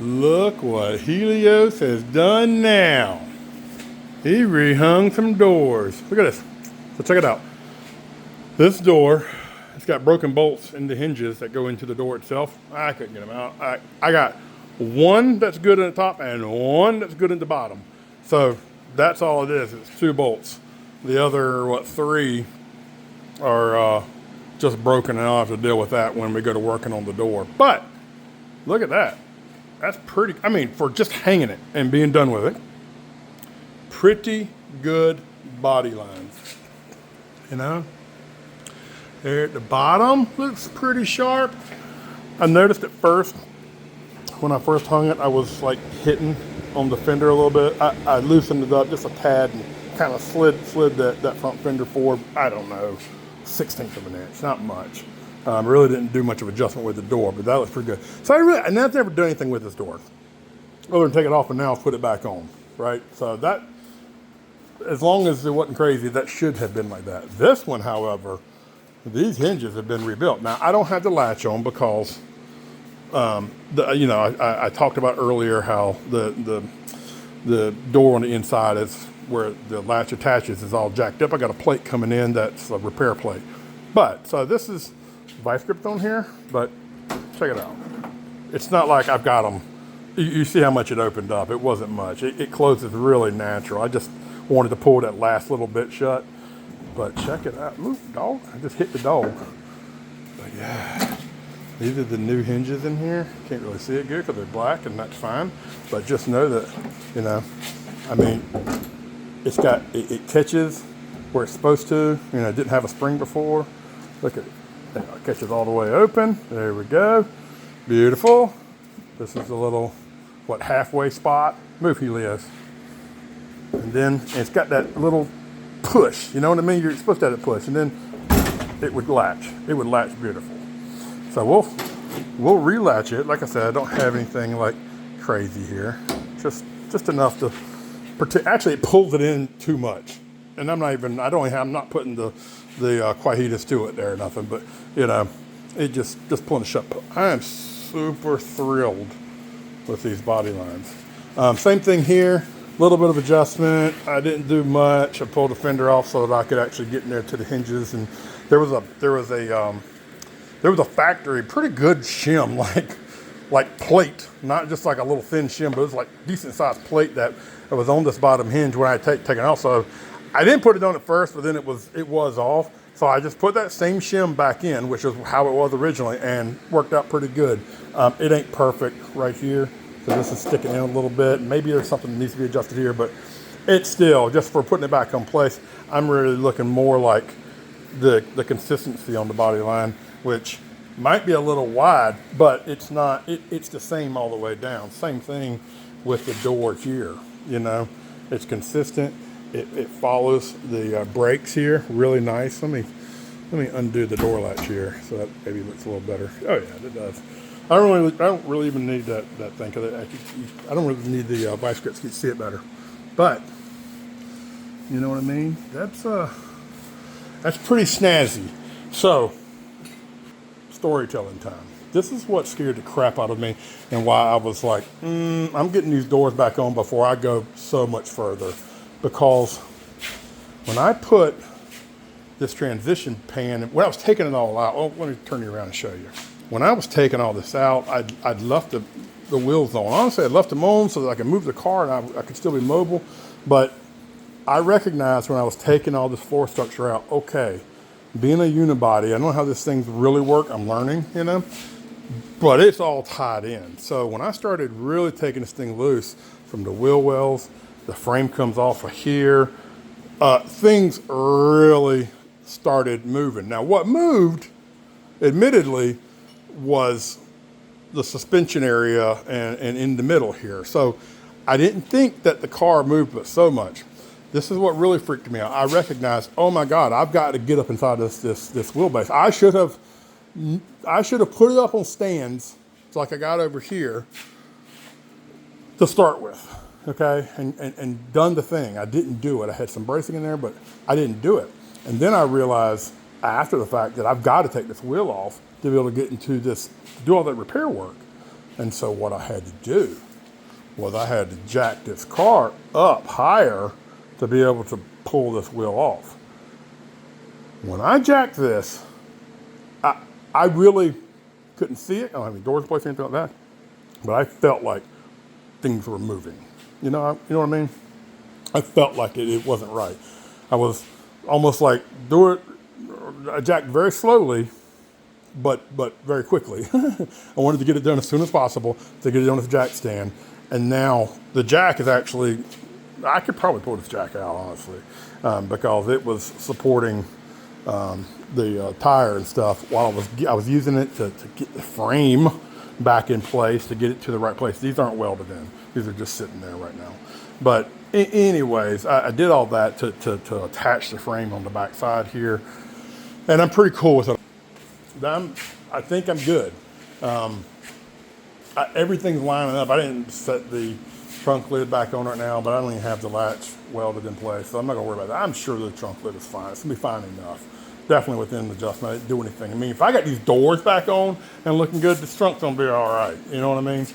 Look what Helios has done now. He rehung some doors. Look at this. So check it out. This door, it's got broken bolts in the hinges that go into the door itself. I couldn't get them out. I got one that's good in the top and one that's good in the bottom. So that's all it is. It's two bolts. The other, three are just broken, and I'll have to deal with that when we go to working on the door. But look at that. That's pretty, I mean, for just hanging it and being done with it, pretty good body lines, you know? There at the bottom, looks pretty sharp. I noticed at first, when I first hung it, I was like hitting on the fender a little bit. I loosened it up just a tad and kind of slid that front fender forward, I don't know, 1/16 of an inch, not much. Really didn't do much of adjustment with the door, but that was pretty good. So I've never done anything with this door, other than take it off and now put it back on, right? So that, as long as it wasn't crazy, that should have been like that. This one, however, these hinges have been rebuilt. Now I don't have the latch on because, I talked about earlier how the door on the inside is where the latch attaches is all jacked up. I got a plate coming in that's a repair plate. But so this is vice grips on here, but check it out. It's not like I've got them. You see how much it opened up. It wasn't much. It closes really natural. I just wanted to pull that last little bit shut. But check it out. Ooh, dog. I just hit the dog. But yeah, these are the new hinges in here. Can't really see it good because they're black, and that's fine. But just know that, I mean, it catches where it's supposed to. It didn't have a spring before. Look at it. It catches all the way open. There we go. Beautiful. This is a little, halfway spot. Move, Helios. And then it's got that little push. You know what I mean? You're supposed to have a push. And then it would latch. It would latch beautiful. So we'll relatch it. Like I said, I don't have anything like crazy here. Just enough to protect. Actually, it pulls it in too much. And I'm not putting the Quietus to it there or nothing, but it just pulling it shut. I am super thrilled with these body lines. Same thing here, a little bit of adjustment. I didn't do much. I pulled the fender off so that I could actually get in there to the hinges, and there was a factory pretty good shim, like plate, not just like a little thin shim, but it was like decent sized plate that was on this bottom hinge when I had taken it off. So I didn't put it on at first, but then it was off. So I just put that same shim back in, which is how it was originally, and worked out pretty good. It ain't perfect right here, so this is sticking in a little bit. Maybe there's something that needs to be adjusted here, but it's still, just for putting it back in place, I'm really looking more like the consistency on the body line, which might be a little wide, but it's not. It's the same all the way down. Same thing with the door here. It's consistent. It follows the brakes here really nice. Let me undo the door latch here so that maybe looks a little better. Oh yeah, it does. I don't really even need that thing because I don't really need the vice grips to see it better. But you know what I mean? That's pretty snazzy. So storytelling time. This is what scared the crap out of me and why I was like, I'm getting these doors back on before I go so much further. Because when I put this transition pan, when I was taking it all out, let me turn you around and show you. When I was taking all this out, I'd left the wheels on. Honestly, I'd left them on so that I could move the car and I could still be mobile. But I recognized when I was taking all this floor structure out, okay, being a unibody, I don't know how this thing's really work. I'm learning, but it's all tied in. So when I started really taking this thing loose from the wheel wells, the frame comes off of here, things really started moving. Now what moved, admittedly, was the suspension area and in the middle here. So I didn't think that the car moved but so much. This is what really freaked me out. I recognized, oh my God, I've got to get up inside this wheelbase. I should have put it up on stands like I got over here to start with. Okay, and done the thing. I didn't do it. I had some bracing in there, but I didn't do it. And then I realized after the fact that I've got to take this wheel off to be able to get into this, to do all that repair work. And so what I had to do was I had to jack this car up higher to be able to pull this wheel off. When I jacked this, I really couldn't see it. I don't have any doors placed, anything like that. But I felt like things were moving. You know what I mean? I felt like it wasn't right. I was almost like I jacked very slowly, but very quickly. I wanted to get it done as soon as possible to get it on this jack stand. And now the jack is actually, I could probably pull this jack out, honestly, because it was supporting the tire and stuff while I was using it to get the frame back in place, to get it to the right place. These aren't welded in. These are just sitting there right now. But anyways, I did all that to attach the frame on the back side here. And I'm pretty cool with it. I think I'm good. Everything's lining up. I didn't set the trunk lid back on right now, but I don't even have the latch welded in place, so I'm not gonna worry about that. I'm sure the trunk lid is fine. It's gonna be fine enough. Definitely within the adjustment. I didn't do anything. I mean, if I got these doors back on and looking good, this trunk's gonna be all right. You know what I mean?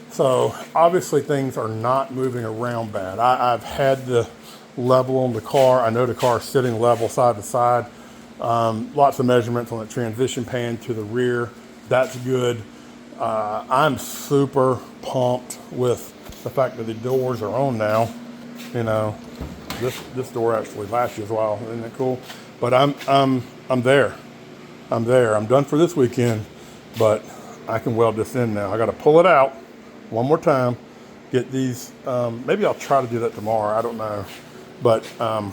So obviously things are not moving around bad. I've had the level on the car. I know the car is sitting level side to side. Lots of measurements on the transition pan to the rear. That's good. I'm super pumped with the fact that the doors are on now. You know, this door actually latches as well. Isn't that cool? But I'm there. I'm there. I'm done for this weekend, but I can weld this in now. I got to pull it out one more time. Get these. Maybe I'll try to do that tomorrow. I don't know, but I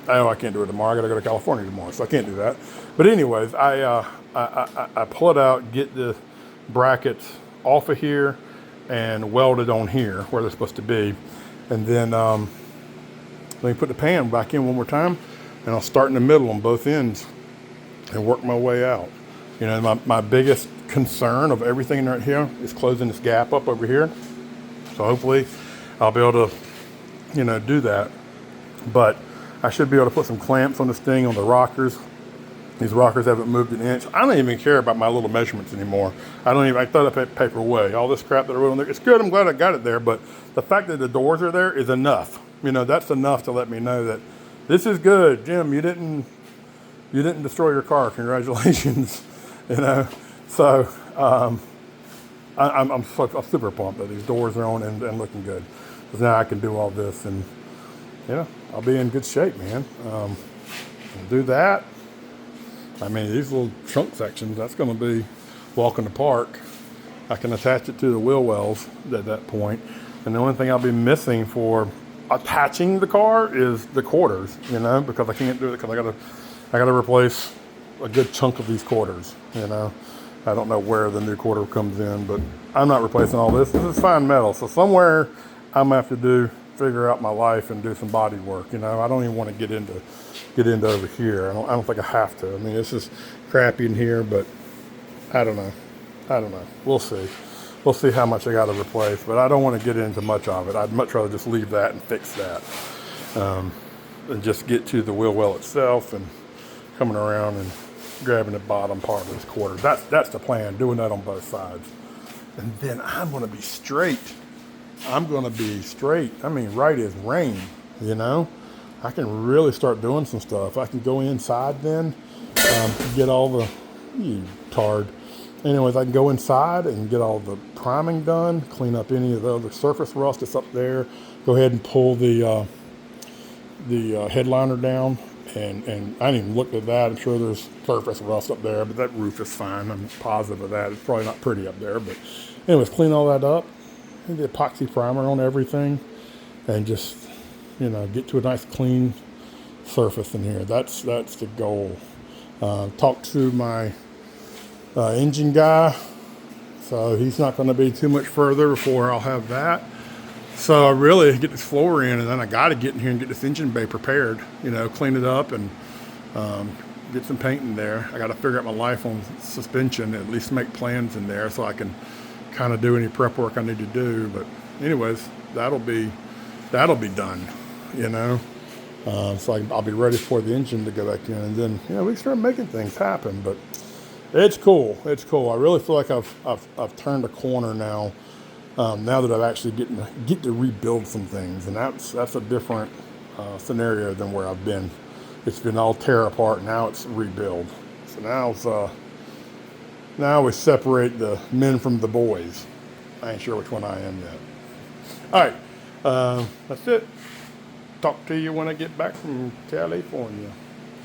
know I can't do it tomorrow. I got to go to California tomorrow, so I can't do that. But anyways, I pull it out, get the brackets off of here, and weld it on here where they're supposed to be, and then let me put the pan back in one more time, and I'll start in the middle on both ends and work my way out. You know, my biggest concern of everything right here is closing this gap up over here. So hopefully I'll be able to, you know, do that. But I should be able to put some clamps on this thing on the rockers. These rockers haven't moved an inch. I don't even care about my little measurements anymore. I throw that paper away. All this crap that I wrote on there, it's good. I'm glad I got it there. But the fact that the doors are there is enough. You know, that's enough to let me know that this is good. Jim, you didn't destroy your car. Congratulations. You know, so I'm super pumped that these doors are on and looking good. Because now I can do all this, and you know, I'll be in good shape, man. I'll do that. I mean, these little trunk sections, that's going to be walk in the park. I can attach it to the wheel wells at that point. And the only thing I'll be missing for attaching the car is the quarters, you know, because I can't do it because I gotta replace a good chunk of these quarters, you know. I don't know where the new quarter comes in, but I'm not replacing all this. This is fine metal. So somewhere I'm gonna have to figure out my life and do some body work, you know. I don't even want to get into over here. I don't think I have to. I mean, this is crappy in here, but I don't know. We'll see. We'll see how much I got to replace, but I don't want to get into much of it. I'd much rather just leave that and fix that, and just get to the wheel well itself and coming around and grabbing the bottom part of this quarter. That's the plan, doing that on both sides. And then I'm going to be straight. I mean, right as rain, you know. I can really start doing some stuff. I can go inside then, get all the, you tard. Anyways, I can go inside and get all the priming done, clean up any of the other surface rust that's up there, go ahead and pull the headliner down, and I didn't even look at that. I'm sure there's surface rust up there, but that roof is fine. I'm positive of that. It's probably not pretty up there, but anyways, clean all that up, and the epoxy primer on everything, and just, you know, get to a nice clean surface in here. That's the goal. Talk to my engine guy, so he's not going to be too much further before I'll have that. So I really get this floor in, and then I got to get in here and get this engine bay prepared, you know, clean it up and get some paint in there. I got to figure out my life on suspension, at least make plans in there so I can kind of do any prep work I need to do. But anyways, that'll be done, you know. So I'll be ready for the engine to go back in, and then, you know, we can start making things happen. But It's cool. It's cool. I really feel like I've turned a corner now. Now that I've actually get to rebuild some things, and that's a different scenario than where I've been. It's been all tear apart. Now it's rebuild. So now we separate the men from the boys. I ain't sure which one I am yet. All right, that's it. Talk to you when I get back from California.